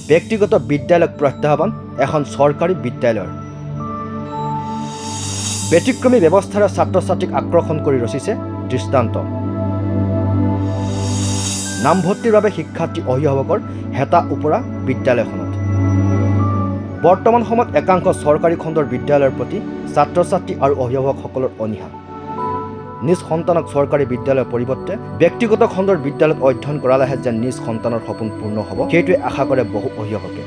ব্যক্তিগত বিদ্যালয়ক প্ৰত্যাহ্বান এখন চৰকাৰী বিদ্যালয়ৰ। ব্যতিক্ৰমী ব্যৱস্থাৰে ছাত্ৰ ছাত্ৰীক আকৰ্ষণ কৰি ৰচিছে দৃষ্টান্ত। নামভৰ্তিৰ বাবে শিক্ষাৰ্থী অভিভাৱকৰ হেতা ওপৰা বিদ্যালয়খনত। বৰ্তমান সময়ত একাংশ চৰকাৰী খণ্ডৰ বিদ্যালয়ৰ প্ৰতি ছাত্ৰ ছাত্ৰী আৰু অভিভাৱকসকলৰ অনীহা। নিজ সন্তানক চৰকাৰী বিদ্যালয়ৰ পৰিৱৰ্তে ব্যক্তিগত খণ্ডৰ বিদ্যালয়ত অধ্যয়ন কৰালেহে যেন নিজ সন্তানৰ সপোন পূৰ্ণ হ'ব, সেইটোৱে আশা কৰে বহু অভিভাৱকে।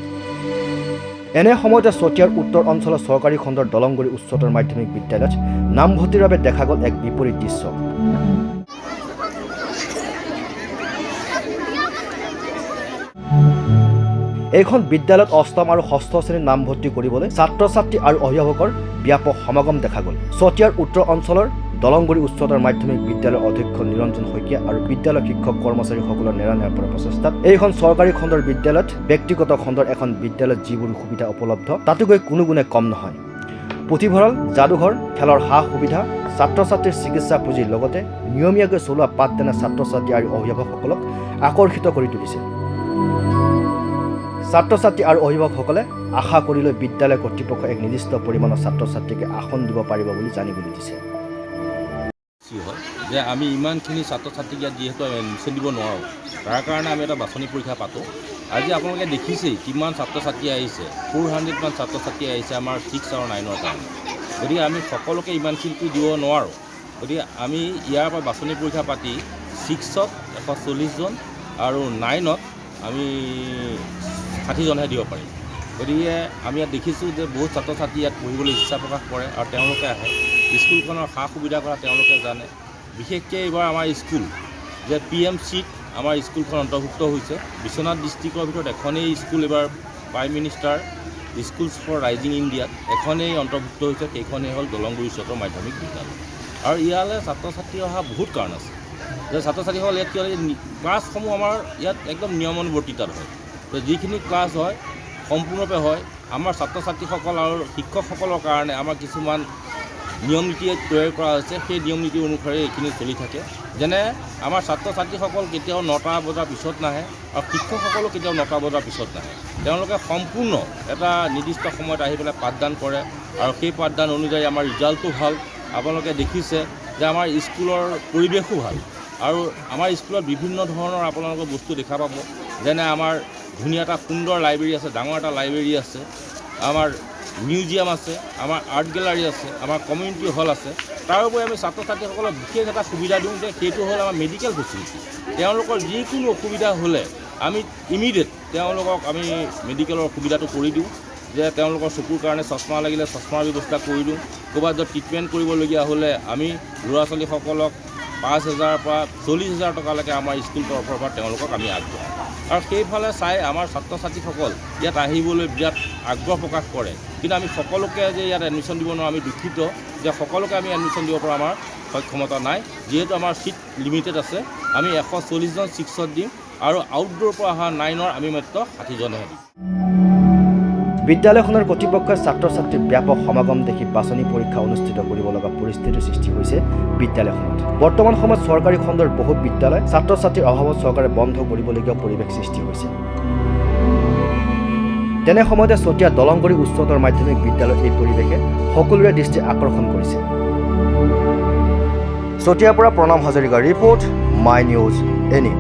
এনে সময়তে চতিয়াৰ উত্তৰ অঞ্চলৰ চৰকাৰী খণ্ডৰ দলংগুৰি উচ্চতৰ মাধ্যমিক বিদ্যালয়ত নামভৰ্তিৰ বাবে দেখা গ'ল এক বিপৰীত দৃশ্য। এইখন বিদ্যালয়ত অষ্টম আৰু ষষ্ঠ শ্ৰেণীত নামভৰ্তি কৰিবলৈ ছাত্ৰ ছাত্ৰী আৰু অভিভাৱকৰ ব্যাপক সমাগম দেখা গ'ল। চতিয়াৰ উত্তৰ অঞ্চলৰ দলংগুৰি উচ্চতৰ মাধ্যমিক বিদ্যালয়ৰ অধ্যক্ষ নিৰঞ্জন শইকীয়া আৰু বিদ্যালয়ৰ শিক্ষক কৰ্মচাৰীসকলৰ নেৰানেপেৰা প্ৰচেষ্টাত এইখন চৰকাৰী খণ্ডৰ বিদ্যালয়ত ব্যক্তিগত খণ্ডৰ এখন বিদ্যালয়ত যিবোৰ সুবিধা উপলব্ধ তাতোকৈ কোনো গুণে কম নহয়। পুথিভঁৰাল, যাদুঘৰ, খেলৰ সা সুবিধা, ছাত্ৰ ছাত্ৰীৰ চিকিৎসা পুঁজিৰ লগতে নিয়মীয়াকৈ চলোৱা পাঠদানে ছাত্ৰ ছাত্ৰী আৰু অভিভাৱকসকলক আকৰ্ষিত কৰি তুলিছে। ছাত্ৰ ছাত্ৰী আৰু অভিভাৱকসকলে আশা কৰিলে বিদ্যালয় কৰ্তৃপক্ষই এক নিৰ্দিষ্ট পৰিমাণৰ ছাত্ৰ ছাত্ৰীকে আসন দিব পাৰিব বুলি জানিবলৈ দিছে। হয় যে আমি ইমানখিনি ছাত্ৰ ছাত্ৰীক ইয়াত যিহেতু এডমিশ্যন দিব নোৱাৰোঁ, তাৰ কাৰণে আমি এটা বাছনি পৰীক্ষা পাতোঁ। আজি আপোনালোকে দেখিছেই কিমান ছাত্ৰ ছাত্ৰী আহিছে, 400 মান ছাত্ৰ ছাত্ৰী আহিছে আমাৰ 6 আৰু 9ৰ কাৰণে। গতিকে আমি সকলোকে ইমানখিনিটো দিব নোৱাৰোঁ। গতিকে আমি ইয়াৰ পৰা বাছনি পৰীক্ষা পাতি 6ত 140 জন আৰু 9ত আমি 60 জনহে দিব পাৰিম। গতিকে আমি ইয়াত দেখিছোঁ যে বহুত ছাত্ৰ ছাত্ৰী ইয়াত পঢ়িবলৈ ইচ্ছা প্ৰকাশ কৰে আৰু তেওঁলোকে আহে। স্কুলখনৰ সা সুবিধা কৰা তেওঁলোকে জানে। বিশেষকৈ এইবাৰ আমাৰ স্কুল যে PMCত আমাৰ স্কুলখন অন্তৰ্ভুক্ত হৈছে। বিশ্বনাথ ডিষ্ট্ৰিক্টৰ ভিতৰত এখনেই স্কুল এইবাৰ prime minister schools for rising ইণ্ডিয়াত এখনেই অন্তৰ্ভুক্ত হৈছে, সেইখনেই হ'ল দলংগুৰি উচ্চতৰ মাধ্যমিক বিদ্যালয়। আৰু ইয়ালৈ ছাত্ৰ ছাত্ৰী অহা বহুত কাৰণ আছে যে ছাত্ৰ ছাত্ৰীসকল ইয়াত কি হয়, ক্লাছসমূহ আমাৰ ইয়াত একদম নিয়মানুৱৰ্তিতাত হয়। তো যিখিনি ক্লাছ হয় সম্পূৰ্ণৰূপে হয়। আমাৰ ছাত্ৰ ছাত্ৰীসকল আৰু শিক্ষকসকলৰ কাৰণে আমাৰ কিছুমান নিয়ম নীতি তৈয়াৰ কৰা হৈছে। সেই নিয়ম নীতি অনুসৰি এইখিনি চলি থাকে। যেনে আমাৰ ছাত্ৰ ছাত্ৰীসকল কেতিয়াও 9টা বজাৰ পিছত নাহে আৰু শিক্ষকসকলো কেতিয়াও 9টা বজাৰ পিছত নাহে। তেওঁলোকে সম্পূৰ্ণ এটা নিৰ্দিষ্ট সময়ত আহি পেলাই পাঠদান কৰে আৰু সেই পাঠদান অনুযায়ী আমাৰ ৰিজাল্টটো ভাল। আপোনালোকে দেখিছে যে আমাৰ স্কুলৰ পৰিৱেশো ভাল আৰু আমাৰ স্কুলত বিভিন্ন ধৰণৰ আপোনালোকৰ বস্তু দেখা পাব। যেনে আমাৰ ধুনীয়া এটা সুন্দৰ লাইব্ৰেৰী আছে, ডাঙৰ এটা লাইব্ৰেৰী আছে, আমাৰ মিউজিয়াম আছে, আমাৰ আৰ্ট গেলাৰী আছে, আমাৰ কমিউনিটি হল আছে। তাৰোপৰি আমি ছাত্ৰ ছাত্ৰীসকলক বিশেষ এটা সুবিধা দিওঁ যে সেইটো হ'ল আমাৰ মেডিকেল ফেচিলিটি। তেওঁলোকৰ যিকোনো অসুবিধা হ'লে আমি ইমিডিয়েট তেওঁলোকক আমি মেডিকেলৰ সুবিধাটো কৰি দিওঁ। যে তেওঁলোকৰ চকুৰ কাৰণে চশমা লাগিলে চশমাৰ ব্যৱস্থা কৰি দিওঁ। ক'ৰবাত যদি ট্ৰিটমেণ্ট কৰিবলগীয়া হ'লে আমি ল'ৰা ছোৱালীসকলক 5,000 পৰা 40,000 টকালৈকে আমাৰ স্কুল তৰফৰ পৰা তেওঁলোকক আমি আগবঢ়াওঁ। আৰু সেইফালে চাই আমাৰ ছাত্ৰ ছাত্ৰীসকল ইয়াত আহিবলৈ বিৰাট আগ্ৰহ প্ৰকাশ কৰে। কিন্তু আমি সকলোকে যে ইয়াত এডমিশ্যন দিব নোৱাৰোঁ, আমি দুখিত যে সকলোকে আমি এডমিশ্যন দিব পৰা আমাৰ সক্ষমতা নাই। যিহেতু আমাৰ ছিট লিমিটেড আছে, আমি 140 জন 6ত দিম আৰু আউটডোৰৰ পৰা অহা 9ৰ আমি মাত্ৰ 60 জনহে দিম। বিদ্যালয়খনৰ কৰ্তৃপক্ষই ছাত্ৰ ছাত্ৰীৰ ব্যাপক সমাগম দেখি বাছনি পৰীক্ষা অনুষ্ঠিত কৰিব লগা পৰিস্থিতিৰ সৃষ্টি হৈছে বিদ্যালয়খনত। বৰ্তমান সময়ত চৰকাৰী খণ্ডৰ বহু বিদ্যালয় ছাত্ৰ ছাত্ৰীৰ অভাৱত চৰকাৰে বন্ধ কৰিবলগীয়া পৰিৱেশ সৃষ্টি হৈছে। তেনে সময়তে চতিয়া দলংগুৰি উচ্চতৰ মাধ্যমিক বিদ্যালয়ৰ এই পৰিৱেশে সকলোৰে দৃষ্টি আকৰ্ষণ কৰিছে। চতিয়াৰ পৰা প্ৰণাম হাজৰিকাৰ ৰিপৰ্ট, মাই নিউজ এনি।